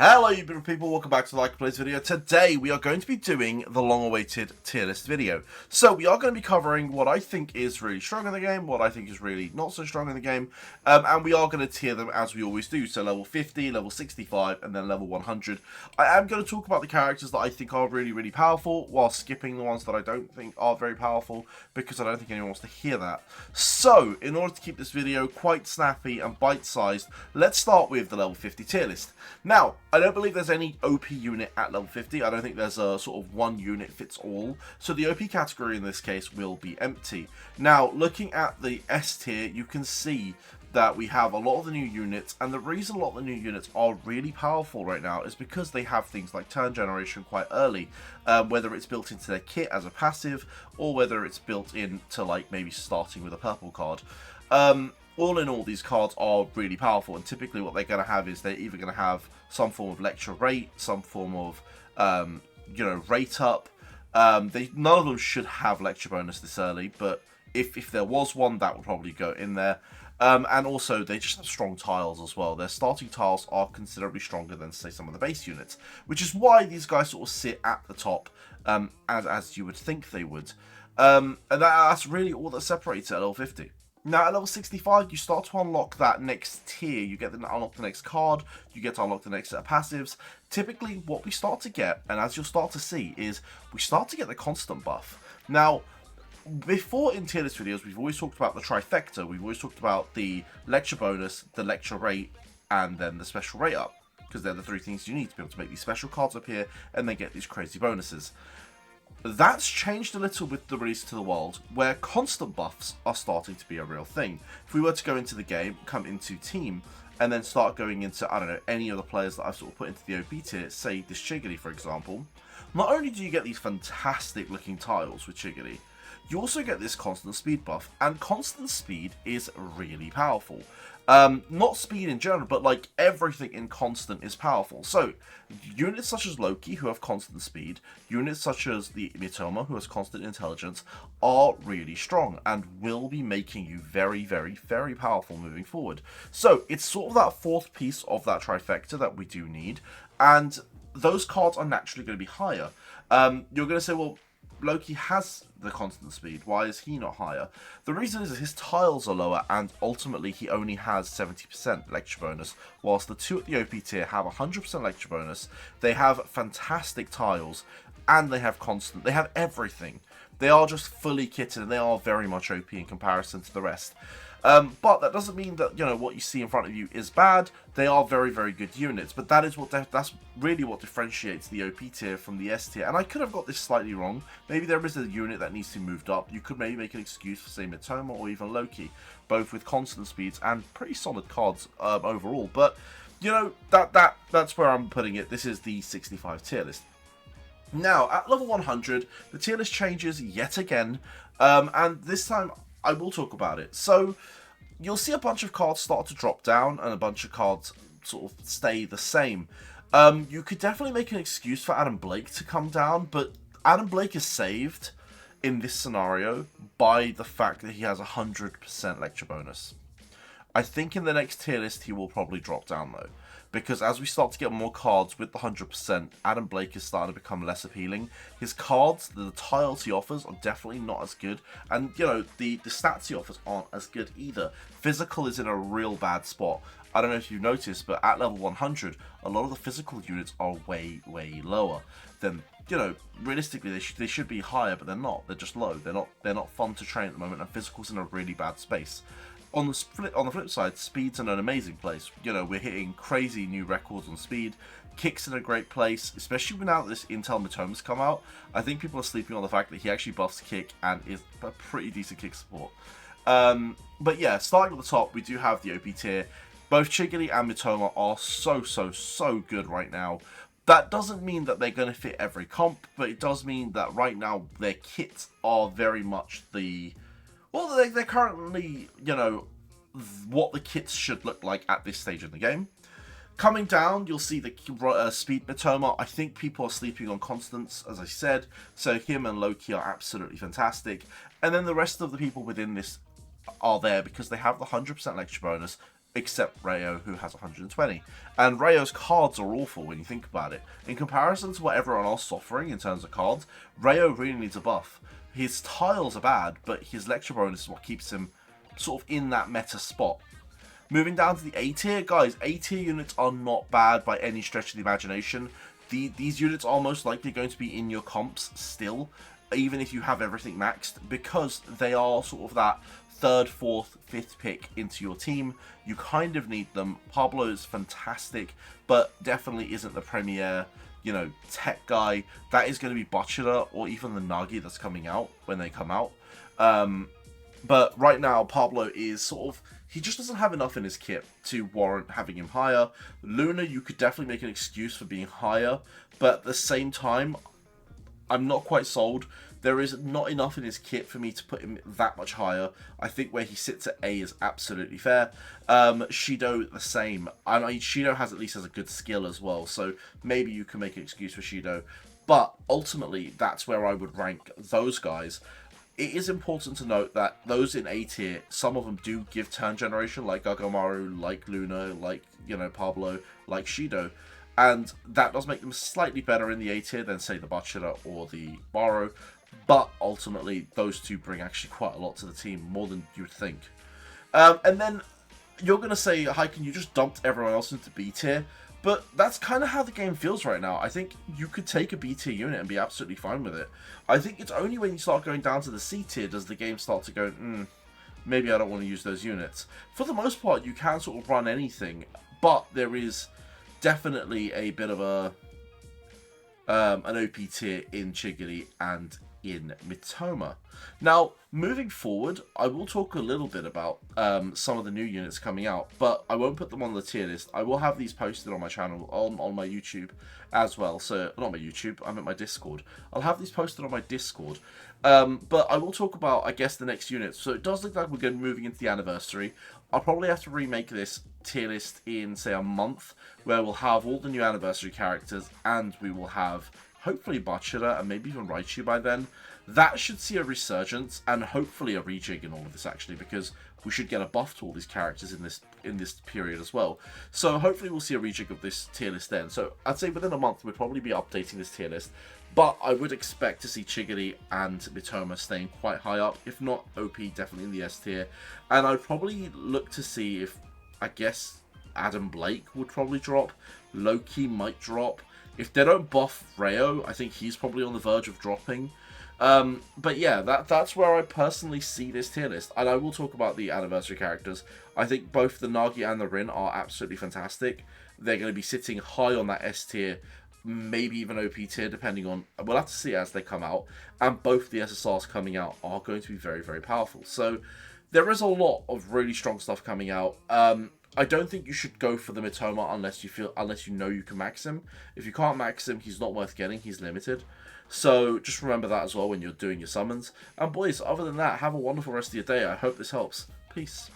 Hello you beautiful people, welcome back to the Like Plays video. Today we are going to be doing the long-awaited tier list video. So we are going to be covering what I think is really strong in the game, what I think is really not so strong in the game, and we are going to tier them as we always do. So level 50, level 65, and then level 100. I am going to talk about the characters that I think are really powerful, while skipping the ones that I don't think are very powerful, because I don't think anyone wants to hear that. So, in order to keep this video quite snappy and bite-sized, let's start with the level 50 tier list. Now, I don't believe there's any OP unit at level 50. I don't think there's a sort of one unit fits all. So the OP category in this case will be empty. Now, looking at the S tier, you can see that we have a lot of the new units, and the reason a lot of the new units are really powerful right now is because they have things like turn generation quite early, whether it's built into their kit as a passive, or whether it's built into like maybe starting with a purple card. All in all, these cards are really powerful, and typically what they're going to have is they're either going to have some form of lecture rate, some form of, rate up. None of them should have lecture bonus this early, but if there was one, that would probably go in there. And also, they just have strong tiles as well. Their starting tiles are considerably stronger than, say, some of the base units, which is why these guys sort of sit at the top, as you would think they would. And that's really all that separates it at level 50. Now, at level 65, you start to unlock that next tier. You get to unlock the next card, you get to unlock the next set of passives. Typically, what we start to get, and as you'll start to see, is we start to get the constant buff. Now, before in tier list videos, we've always talked about the trifecta. We've always talked about the lecture bonus, the lecture rate, and then the special rate up, because they're the three things you need to be able to make these special cards appear and then get these crazy bonuses. That's changed a little with the release to the world, where constant buffs are starting to be a real thing. If we were to go into the game, come into team, and then start going into, I don't know, any of the players that I've sort of put into the OP tier, say this Chiggity for example, not only do you get these fantastic looking tiles with Chiggity, you also get this constant speed buff, and constant speed is really powerful. Not speed in general, but like everything in constant is powerful. So, units such as Loki, who have constant speed, units such as the Mitoma, who has constant intelligence, are really strong and will be making you very powerful moving forward. So, it's sort of that fourth piece of that trifecta that we do need, and those cards are naturally going to be higher. You're going to say, well, Loki has the constant speed, why is he not higher? The reason is that his tiles are lower, and ultimately he only has 70% lecture bonus, whilst the two at the OP tier have 100% lecture bonus. They have fantastic tiles, and they have constant, they have everything. They are just fully kitted, and they are very much OP in comparison to the rest. But that doesn't mean that, what you see in front of you is bad. They are very good units, but that is that's really what differentiates the OP tier from the S tier. And I could have got this slightly wrong. Maybe there is a unit that needs to be moved up. You could maybe make an excuse for, say, Mitoma or even Loki, both with constant speeds and pretty solid cards overall. But that's where I'm putting it. This is the 65 tier list. Now, at level 100, the tier list changes yet again, and this time I will talk about it. So, you'll see a bunch of cards start to drop down, and a bunch of cards sort of stay the same. You could definitely make an excuse for Adam Blake to come down, but Adam Blake is saved in this scenario by the fact that he has 100% lecture bonus. I think in the next tier list he will probably drop down though, because as we start to get more cards with the 100%, Adam Blake is starting to become less appealing. His cards, the tiles he offers, are definitely not as good, and the stats he offers aren't as good either. Physical is in a real bad spot. I don't know if you've noticed, but at level 100, a lot of the physical units are way lower than, realistically they should be higher, but they're not. They're just low. They're not fun to train at the moment, and physical's in a really bad space. On the flip side, speed's in an amazing place. We're hitting crazy new records on speed. Kick's in a great place, especially now that this Intel Mitoma's come out. I think people are sleeping on the fact that he actually buffs kick and is a pretty decent kick support. But yeah, starting at the top, we do have the OP tier. Both Chiggity and Mitoma are so good right now. That doesn't mean that they're going to fit every comp, but it does mean that right now their kits are very much the... Well, they're currently, what the kits should look like at this stage in the game. Coming down, you'll see the Speed Mitoma. I think people are sleeping on Constance, as I said. So him and Loki are absolutely fantastic. And then the rest of the people within this are there because they have the 100% lecture bonus, except Rayo, who has 120. And Rayo's cards are awful when you think about it. In comparison to what everyone else is offering in terms of cards, Rayo really needs a buff. His tiles are bad, but his lecture bonus is what keeps him sort of in that meta spot. Moving down to the A tier, guys, A tier units are not bad by any stretch of the imagination. These units are most likely going to be in your comps still, even if you have everything maxed, because they are sort of that third, fourth, fifth pick into your team. You kind of need them. Pablo is fantastic, but definitely isn't the premier, you know, tech guy. That is going to be Bachira or even the Nagi that's coming out when they come out. But right now, Pablo is sort of, he just doesn't have enough in his kit to warrant having him higher. Luna, you could definitely make an excuse for being higher, but at the same time, I'm not quite sold. There is not enough in his kit for me to put him that much higher. I think where he sits at A is absolutely fair. Shido, the same. I mean, Shido has at least has a good skill as well, so maybe you can make an excuse for Shido. But ultimately, that's where I would rank those guys. It is important to note that those in A tier, some of them do give turn generation, like Gagamaru, like Luna, like, you know, Pablo, like Shido. And that does make them slightly better in the A tier than, say, the Bachira or the Baro. But ultimately, those two bring actually quite a lot to the team, more than you would think. And then you're going to say, Hyken, you just dumped everyone else into B tier. But that's kind of how the game feels right now. I think you could take a B tier unit and be absolutely fine with it. I think it's only when you start going down to the C tier does the game start to go, maybe I don't want to use those units. For the most part, you can sort of run anything, but there is definitely a bit of a an OP tier in Chigiri and in Mitoma. Now, moving forward, I will talk a little bit about some of the new units coming out, but I won't put them on the tier list. I will have these posted on my channel, on my YouTube as well. So, not my YouTube, I'm at my Discord. I'll have these posted on my Discord. But I will talk about, I guess, the next units. So it does look like we're going moving into the anniversary. I'll probably have to remake this tier list in, say, a month, where we'll have all the new anniversary characters, and we will have hopefully Bachira and maybe even Raichu by then. That should see a resurgence and hopefully a rejig in all of this, actually, because we should get a buff to all these characters in this period as well. So hopefully we'll see a rejig of this tier list then. So I'd say within a month we'll probably be updating this tier list, but I would expect to see Chigiri and Mitoma staying quite high up, if not OP, definitely in the S tier. And I'd probably look to see if, I guess, Adam Blake would probably drop. Loki might drop. If they don't buff Rayo, I think he's probably on the verge of dropping. But yeah, that's where I personally see this tier list. And I will talk about the anniversary characters. I think both the Nagi and the Rin are absolutely fantastic. They're going to be sitting high on that S tier, maybe even OP tier, depending on... We'll have to see as they come out. And both the SSRs coming out are going to be very, very powerful. So there is a lot of really strong stuff coming out. I don't think you should go for the Mitoma unless you know you can max him. If you can't max him, he's not worth getting. He's limited. So just remember that as well when you're doing your summons. And boys, other than that, have a wonderful rest of your day. I hope this helps. Peace.